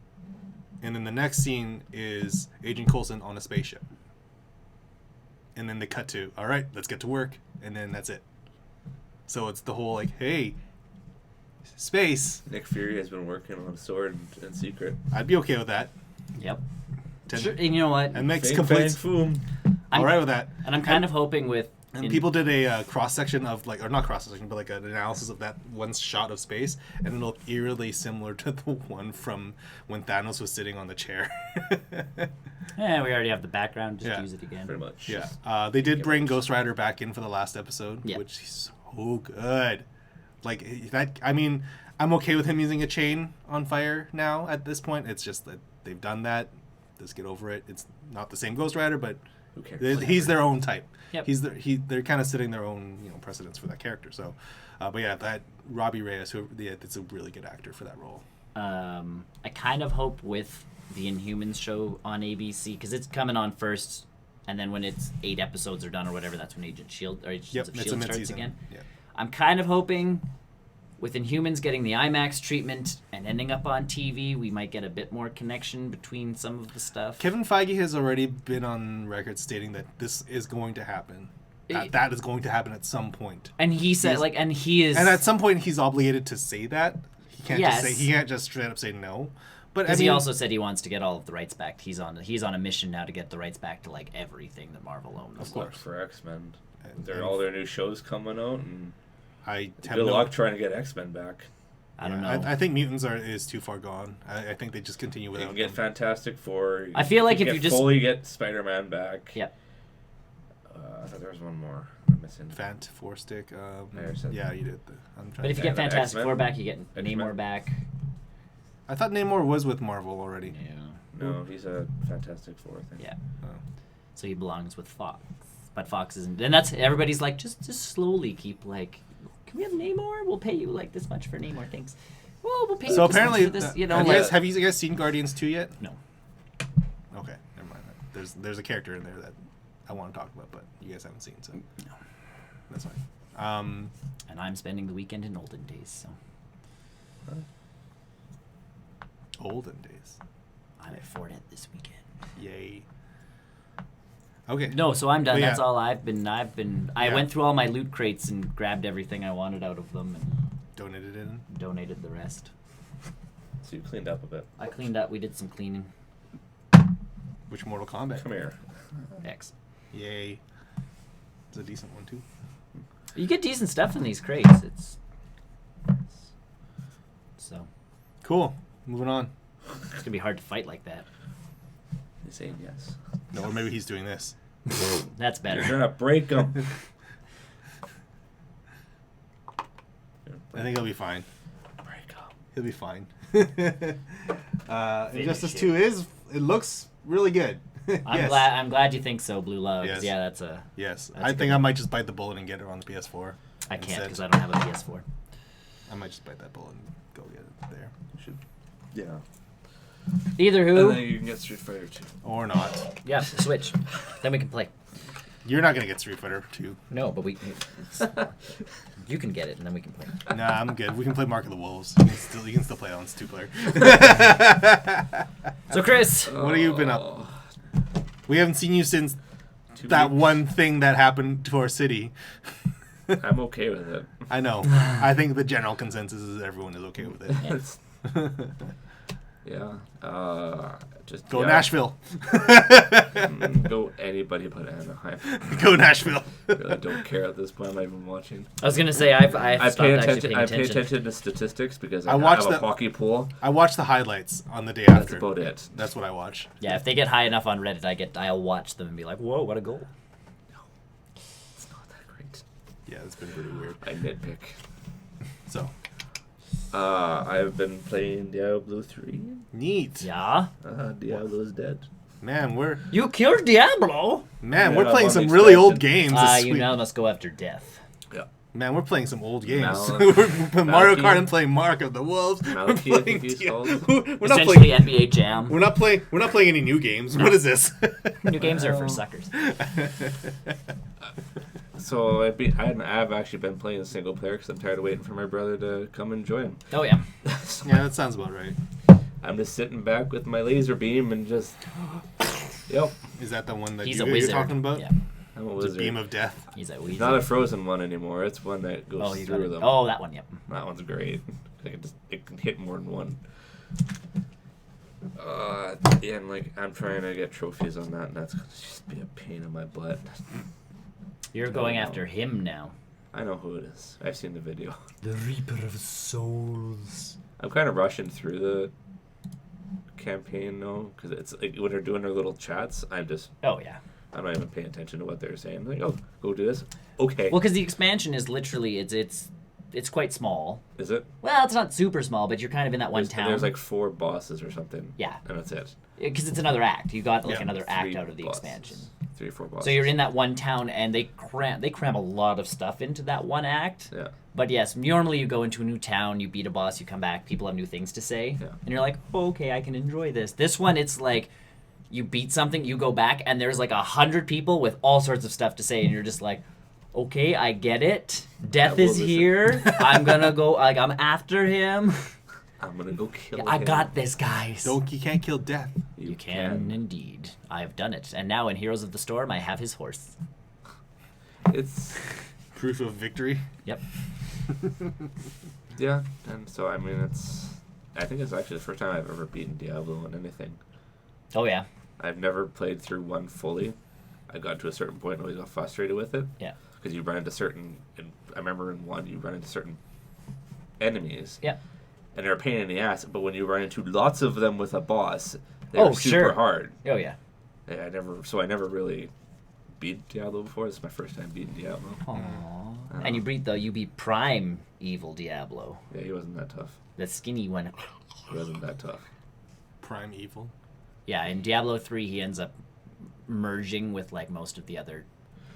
and then the next scene is Agent Coulson on a spaceship. And then they cut to, all right, let's get to work, and then that's it. So it's the whole like, hey, space. Nick Fury has been working on Sword in secret. I'd be okay with that. Yep. Sure, and you know what? And makes Fang, complete. fang, foom. All right with that. And I'm kind of hoping with And people did a cross section of or not cross section, but like an analysis of that one shot of space, and it looked eerily similar to the one from when Thanos was sitting on the chair. Yeah, we already have the background. Just use it again. Pretty much. Yeah, they did bring Ghost Rider back in for the last episode, which is so good. Like that, I mean, I'm okay with him using a chain on fire now. At this point, it's just that they've done that. Let's get over it. It's not the same Ghost Rider, but Who cares? he's their own type. Yep. They're kind of setting their own precedents for that character. So, but yeah, that Robbie Reyes, it's a really good actor for that role. I kind of hope with the Inhumans show on ABC, because it's coming on first, and then when it's 8 episodes are done or whatever, that's when Agents of S.H.I.E.L.D. starts again. Yeah. I'm kind of hoping with Inhumans getting the IMAX treatment and ending up on TV, we might get a bit more connection between some of the stuff. Kevin Feige has already been on record stating that this is going to happen. That is going to happen at some point. And he said, and he is... And at some point, he's obligated to say that. He can't just straight up say no. But because he also said he wants to get all of the rights back. He's on a mission now to get the rights back to everything that Marvel owns. Of course, for X-Men. All their new shows coming out, and good luck trying to get X-Men back. I don't know. I think Mutants is too far gone. I think they just continue without. You can get Fantastic Four. I feel like if you just fully get Spider-Man back. Yep. I thought there was one more I'm missing. Fant Four Stick. Yeah, you did. But if you get Fantastic Four back, you get Namor back. I thought Namor was with Marvel already. Yeah. No, he's a Fantastic Four thing. Yeah. Oh. So he belongs with Fox, but Fox isn't. And that's everybody's like, just slowly keep can we have Namor? We'll pay you this much for Namor. Thanks. Well, we'll pay you. So this apparently, much for this, have you guys seen Guardians 2 yet? No. Okay, never mind. There's a character in there that I want to talk about, but you guys haven't seen, so no, that's fine. And I'm spending the weekend in Olden Days, so. Olden Days. I'm at Fortnite this weekend. Yay. Okay. No, so I'm done. That's all I've been. I went through all my loot crates and grabbed everything I wanted out of them and donated the rest. So you cleaned up a bit. I cleaned up. We did some cleaning. Which Mortal Kombat? Come here. X. Yay. It's a decent one too. You get decent stuff in these crates. It's so cool. Moving on. It's gonna be hard to fight like that. He's saying yes. No, or maybe he's doing this. That's better. You're gonna break him. I think he'll be fine. Break him. He'll be fine. Injustice 2 it looks really good. I'm glad you think so, Blue Love. Yes. Yeah, that's a. Yes, I think I might just bite the bullet and get it on the PS4. I can't because I don't have a PS4. I might just bite that bullet and go get it there. You should. Yeah. Either who. And then you can get Street Fighter 2. Or not. Yeah, Switch. Then we can play. You're not gonna get Street Fighter 2. No, but you can get it and then we can play. Nah, I'm good. We can play Mark of the Wolves. You can still play on 2-player. So Chris, what have you been up? We haven't seen you since 2 that weeks. one thing that happened to our city. I'm okay with it. I know. I think the general consensus is everyone is okay with it. Yeah. Just Go Nashville. Go anybody but Anaheim. Go Nashville. Really don't care at this point. I'm not even watching. I was gonna say I've I stopped actually paying pay attention to statistics because I watch have a hockey pool. I watch the highlights on the day That's after. about it. That's what I watch. Yeah, if they get high enough on Reddit, I'll watch them and be like, whoa, what a goal. It's not that great. Yeah, it's been pretty weird. I nitpick. So. I've been playing Diablo 3. Neat. Yeah. Diablo's dead. Man, You killed Diablo. Man, Yeah, we're playing on some the really expansion. old games. This You week. now must go after death. Yeah. Man, we're playing some old games. Mal- we're playing Mario Malky. Kart and playing Mark of the Wolves. We're Malky, I playing think he's Dia- called. We're not Essentially playing. NBA Jam. We're not playing any new games. What is this? New games are for suckers. So I've actually been playing single player because I'm tired of waiting for my brother to come and join. Oh yeah. So Yeah, that sounds about right. I'm just sitting back with my laser beam and just. Yep. Is that the one that He's you're a wizard. talking about? Yeah. I'm a It's a wizard. beam of death. He's a It's wizard. not a frozen one anymore. It's one that goes he's through got them. Oh, that one. Yep. That one's great. It can hit more than one. And I'm trying to get trophies on that, and that's gonna just be a pain in my butt. You're going after him now. I know who it is. I've seen the video. The Reaper of Souls. I'm kind of rushing through the campaign though, because it's like when they're doing their little chats, Oh, yeah. I'm not even paying attention to what they're saying. Like, oh, go do this. Okay. Well, because the expansion is literally, it's quite small. Is it? Well, it's not super small, but you're kind of in that one town. There's like 4 bosses or something. Yeah. And that's it. Because it's another act. You got like another 3 act out of the bosses. expansion. 3 or 4 bosses. So you're in that one town, and they cram a lot of stuff into that one act. Yeah. But yes, normally you go into a new town, you beat a boss, you come back, people have new things to say, Yeah. and you're like, oh, okay, I can enjoy this. This one, it's like you beat something, you go back, and there's like 100 people with all sorts of stuff to say, and you're just like, okay, I get it. Death Yeah, is here. I'm gonna go. Like I'm after him. I'm gonna go kill him. I got this, guys. You can't kill death. You can indeed. I have done it, and now in Heroes of the Storm, I have his horse. It's Proof of victory. Yep. yeah, and so I mean I think it's actually the first time I've ever beaten Diablo in anything. Oh yeah. I've never played through one fully. I got to a certain point and always got frustrated with it. Yeah. Because you run into I remember in one you run into certain enemies. Yeah. And they're a pain in the ass, but when you run into lots of them with a boss, they're super hard. Oh yeah. Yeah, I never really beat Diablo before. This is my first time beating Diablo. Aww. And you beat Prime Evil Diablo. Yeah, he wasn't that tough. The skinny one. He wasn't that tough. Prime evil. Yeah, in Diablo 3 he ends up merging with like most of the other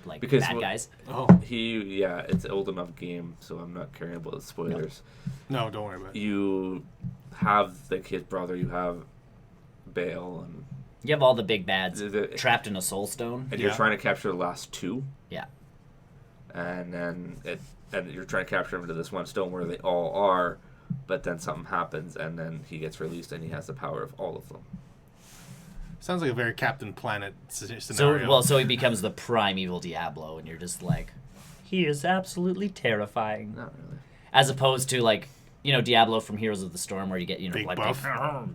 like Because bad guys. Oh it's an old enough game, so I'm not caring about the spoilers. no, don't worry about it. You have like his brother, you have Bale, and You have all the big bads The- trapped in a soul stone. you're Yeah. trying to capture the last 2. Yeah. And then you're trying to capture them to this one stone where they all are, but then something happens, and then he gets released, and he has the power of all of them. Sounds like a very Captain Planet scenario. So he becomes the Prime Evil Diablo, and you're just like, he is absolutely terrifying. Not really. As opposed to like, Diablo from Heroes of the Storm, where you get Big like buff.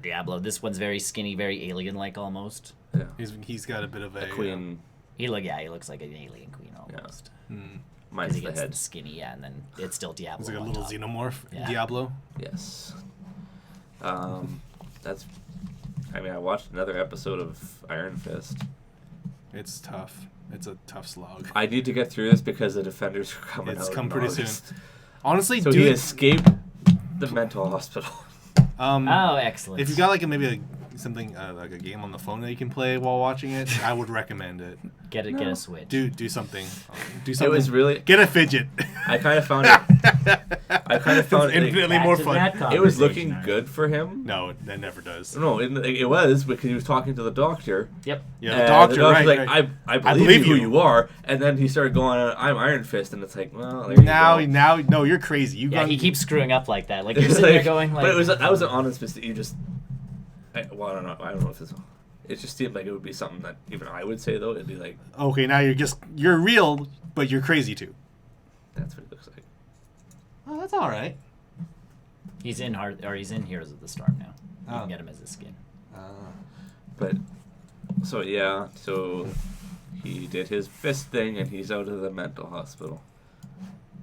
Diablo. This one's very skinny, very alien-like almost. Yeah. He's got a bit of a Queen. He looks like an alien queen almost. Hmm. Mine's He the gets head. skinny, yeah, and then it's still Diablo. It's like a on little top. xenomorph Yeah. Diablo. Yes. That's. I mean, I watched another episode of Iron Fist. It's tough. It's a tough slog. I need to get through this because the Defenders are coming out. It's come in pretty August. soon. Honestly, So dude. he escaped the mental hospital. Oh, excellent. If you got like something like a game on the phone that you can play while watching it, I would recommend it. get a Switch. Do something. Do It something. was really. Get a fidget. I kind of found it. I kind of found It's infinitely Back more to fun. that It was conversation, looking alright. good for him. No, that never does. No, it was because he was talking to the doctor. Yep. Yeah, And the doctor, the doctor's right? like, right. I believe, believe who you." you are. And then he started going, I'm Iron Fist. And it's like, well, there you go. Now, no, you're crazy. You Yeah, gone, he keeps screwing up like that. Like you're It's sitting there like- going like. But I was an honest mistake. You just. I don't know. I don't know if it's. It just seemed like it would be something that even I would say, though. It'd be like, Okay, now you're real, but you're crazy too. that's what it looks like. Oh, that's all right. He's in Heroes of the Storm now. You Oh. can get him as a skin. But. So, yeah. So. He did his fist thing and he's out of the mental hospital.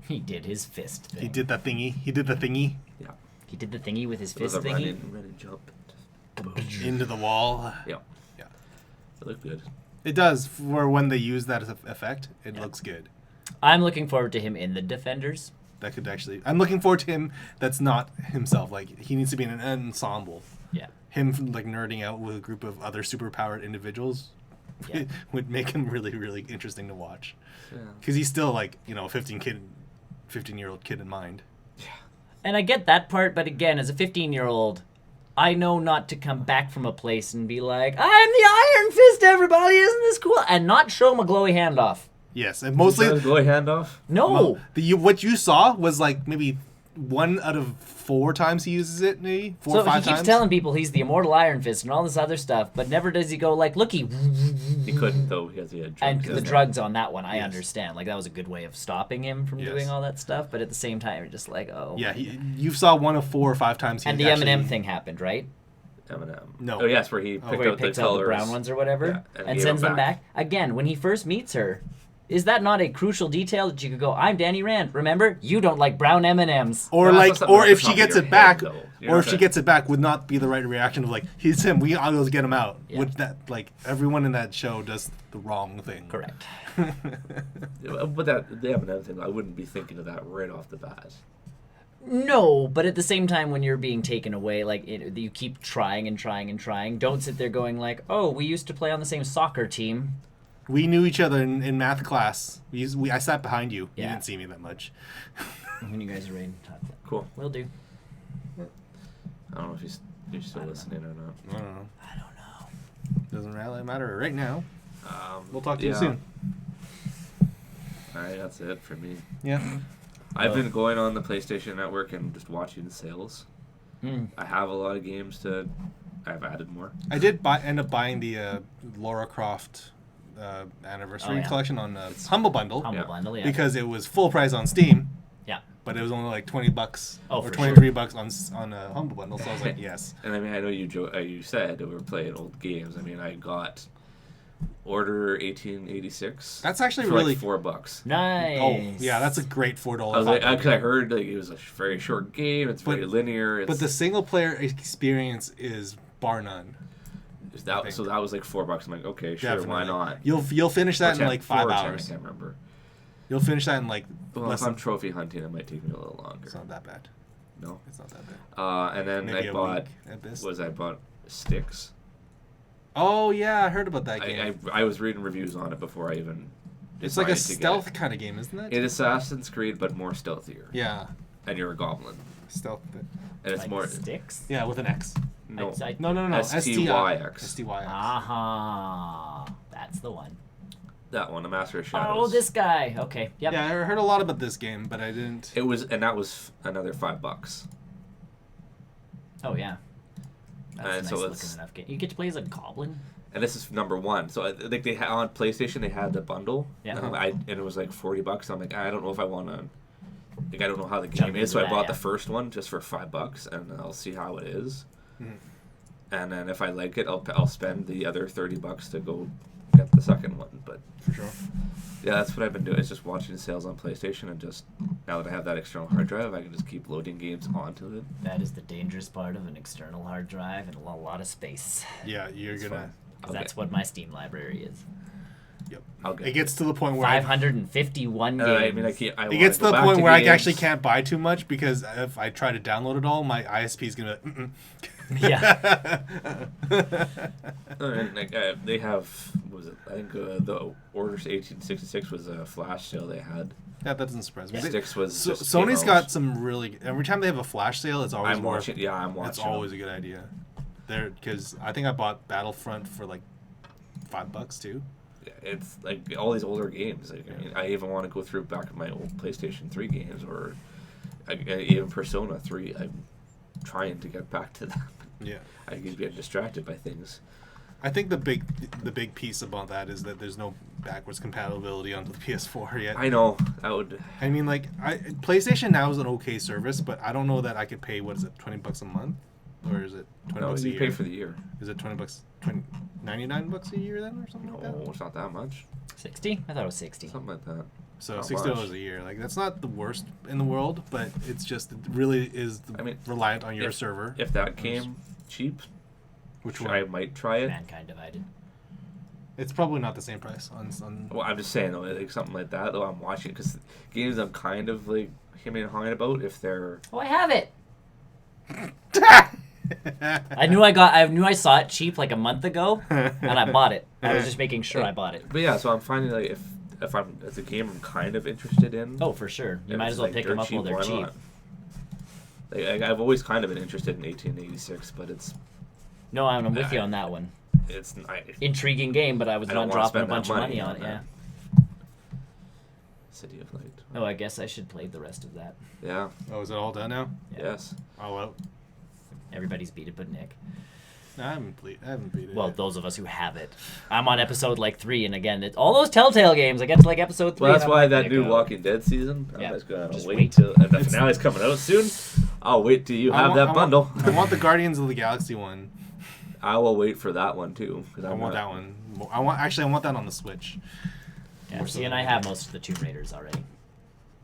He did his fist thing. He did the thingy. He did the thingy Yeah. He did the thingy with his It was fist a thingy. run and jump. into the wall. Yeah. Yeah. It looked good. It does for when they use that as an effect. It looks good. I'm looking forward to him in the Defenders. That could actually. I'm looking forward to him. That's not himself. Like he needs to be in an ensemble. Yeah. Him like nerding out with a group of other superpowered individuals Yeah. would make him really, really interesting to watch. Yeah. Because he's still like a 15-year-old kid in mind. And I get that part, but again, as a 15-year-old, I know not to come back from a place and be like, I'm the Iron Fist, everybody, isn't this cool? And not show him a glowy handoff. Yes, and mostly Glowy handoff? No. what you saw was like maybe 1 out of 4 times he uses it, maybe 4 So or 5 he keeps times. telling people he's the immortal Iron Fist and all this other stuff, but never does he go like, looky. He couldn't, though, because he had drugs. And in the there. drugs on that one, I Yes. understand. Like, that was a good way of stopping him from Yes. doing all that stuff, but at the same time, you're just like, oh. Yeah, you saw 1 of 4 or 5 times. He And the actually, M&M thing happened, right? M&M. No. Oh, yes, where he picked Where he out the picks out the colors. brown ones or whatever, Yeah, and and gave sends them them back. Again, when he first meets her, Is that not a crucial detail that you could go, I'm Danny Rand. Remember, you don't like brown M&Ms. Or Well, like, that's not or something if off she the gets top of it your head, back, though. You're or not if she gonna- gets it back, would not be the right reaction of like, he's him. We all go get him out. Yeah. With that, like everyone in that show does the wrong thing. Correct. But that the M&M thing, I wouldn't be thinking of that right off the bat. No, but at the same time, when you're being taken away, like you keep trying and trying and trying. Don't sit there going like, "Oh, we used to play on the same soccer team." We knew each other in math class. I sat behind you. Yeah. You didn't see me that much. When you guys are ready to talk, Cool. will do. I don't know if you're still listening or not. I don't know. I don't know. Doesn't really matter right now. We'll talk to yeah. you soon. All right, that's it for me. Yeah. I've been going on the PlayStation Network and just watching sales. Mm. I have a lot of games I've added more. I did end up buying the Laura Croft anniversary yeah. collection on Humble Bundle Humble Yeah. bundle, yeah. because it was full price on Steam, yeah. but it was only like $20 Oh, or for 23 bucks on Humble Bundle. So I was like, yes. And I mean, I know you said that we were playing old games. I mean, I got Order 1886. That's actually for really like $4. Nice. Oh yeah, that's a great $4. I was like, bundle. because I heard like it was a very short game. It's very linear. It's, But the single player experience is bar none. so that was like $4. I'm like, okay, sure, Definitely. why not? You'll finish that Or in 10, like 5 4 or 10, hours. I can't remember. You'll finish that in like Well, less if I'm than. trophy hunting, it might take me a little longer. It's not that bad. No. It's not that bad. And then Maybe I a bought week at this. I bought Sticks. Oh yeah, I heard about that game. I was reading reviews on it before I even. It's like a decided to get stealth it. kind of game, isn't it? It's Assassin's Creed, but more stealthier. Yeah, And you're a goblin, stealth. and it's Like more. sticks. Yeah, with an X. No. No. STYX. STYX. Aha. That's the one. That one, the Master of Shadows. Oh, this guy. Okay. Yep. Yeah, I heard a lot about this game, but I didn't. That was another $5. Oh yeah. That's And a nice so looking it's- enough game. You get to play as a goblin. And this is number one. So I think they had on PlayStation they had the bundle. Yeah. And it was like $40. I'm like, I don't know if I want to. Like I don't know how the Jump game is, so into I that, bought yeah. the first one just for $5, and I'll see how it is. Mhm. And then if I like it, I'll spend the other $30 to go get the second one. But For sure. yeah, that's what I've been doing. Is just watching sales on PlayStation, and just now that I have that external hard drive, I can just keep loading games onto it. That is the dangerous part of an external hard drive and a lot of space. Yeah, you're It's gonna. fine. 'Cause that's what my Steam library is. Yep. I'll get It gets to the point where 551 games. I mean, I it wanna gets to go the back point where I games. actually can't buy too much because if I try to download it all, my ISP is gonna. Yeah. And like they have, what was it? I think the Orders 1866 was a flash sale they had. Yeah, that doesn't surprise me. Sticks was So, just Sony's came got out. some really. Every time they have a flash sale, it's always I'm more. watching. Yeah, I'm watching. It's always a good idea. There, because I think I bought Battlefront for like $5 too. It's like all these older games. Like, I mean, I even want to go through back of my old PlayStation 3 games, or even Persona 3. I'm trying to get back to that. Yeah. I keep getting distracted by things. I think the big piece about that is that there's no backwards compatibility onto the PS4 yet. I know that would. I mean, like, PlayStation Now is an okay service, but I don't know that I could pay, what is it, $20 a month? Or is it $20 No, a you year? pay for the year. Is it $20, $99 a year then, or something like No, that? it's not that much. 60? I thought it was 60. Something like that. So Not $60 much. a year. Like, that's not the worst in the world, but it's just, it really is I mean, reliant on your server. If that came cheap, Which I one? might try it. Mankind Divided. It's probably not the same price on Well, I'm just saying though, like something like that. Though I'm watching because games I'm kind of like hemming and hawing about if they're. Oh, I have it. I knew I saw it cheap like a month ago, and I bought it. I was just making sure I bought it. But yeah, so I'm finding like if it's a game I'm kind of interested in. Oh, for sure. You if might it's, as well like, pick dirt them up while they're why cheap. not? Like, I've always kind of been interested in 1886, but No, I'm with you on that one. it's I, Intriguing game, but I was I don't not wanna dropping a spend that bunch of money money on on it. Yeah. that. City of Light. Oh, I guess I should play the rest of that. Yeah. Oh, is it all done now? Yeah. Yes. All out? Everybody's beat it but Nick. No, I haven't beat it. Well, yet. those of us who have it. I'm on episode like 3, and again, all those Telltale games. I get to like episode 3. Well, that's and I'm why like, that Nick, new Walking Dead season. Yeah, I'm just gonna just wait wait. till and the finale's coming out soon. I'll wait till you have that bundle. I want the Guardians of the Galaxy one. I will wait for that one too. 'cause I I'm want not- that one. I want that on the Switch. Yeah, More so see, and than I we have did. most of the Tomb Raiders already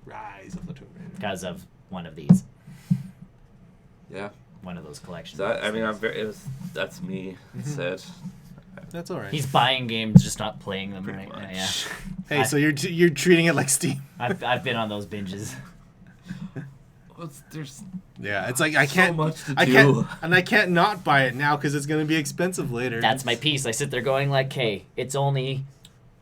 Rise of the Tomb Raider. because of one of these, Yeah. one of those collections. So that's me. Said. That's all right. He's buying games, just not playing them Pretty right now. much. Yeah, Hey, so you're treating it like Steam. I've been on those binges. There's Yeah, it's like I can't. so much to I do. can't, and I can't not buy it now because it's gonna be expensive later. That's my piece. I sit there going like, hey, it's only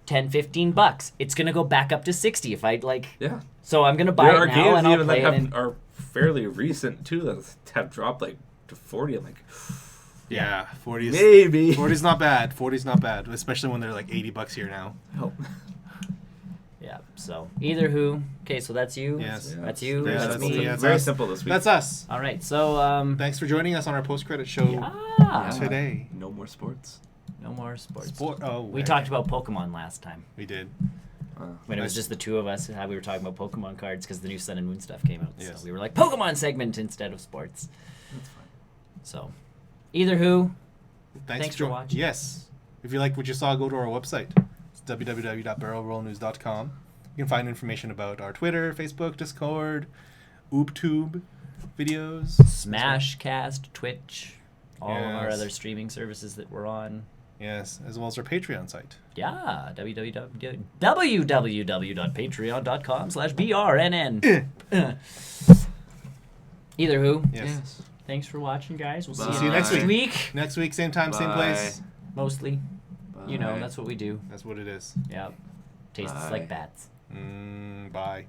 $10-15. It's gonna go back up to 60 if I like. Yeah. So I'm gonna buy There it are now games and I'll even play that it. And, are fairly recent too that have dropped like to 40. I'm like, Yeah, 40 is maybe. 40's not bad. 40's not bad, especially when they're like $80 here now. Oh. yeah. So either who. Okay, so that's you. Yes. That's you. Yeah, that's that's me. me, yeah. Very us. simple this week. That's us. All right. So Thanks for joining us on our post-credit show yeah. today. No more sports. No more sports. Oh, We right. talked about Pokemon last time We did. when it was Nice. just the two of us. How we were talking about Pokemon cards because the new Sun and Moon stuff came out. Yes. So we were like Pokemon segment instead of sports. That's fine. So either who. Thanks for jo- watching. Yes. If you like what you saw, go to our website. It's www.barrelrollnews.com. You can find information about our Twitter, Facebook, Discord, OopTube videos. Smashcast, Twitch, all of our Yes. other streaming services that we're on. Yes, as well as our Patreon site. Yeah, www.patreon.com/BrNN. Either who. Yes. Thanks for watching, guys. We'll Bye. see you next Bye. week. Next week, same time, same place. Mostly. You know, Bye. that's what we do. That's what it is. Yeah. Tastes Bye. like bats. Bye.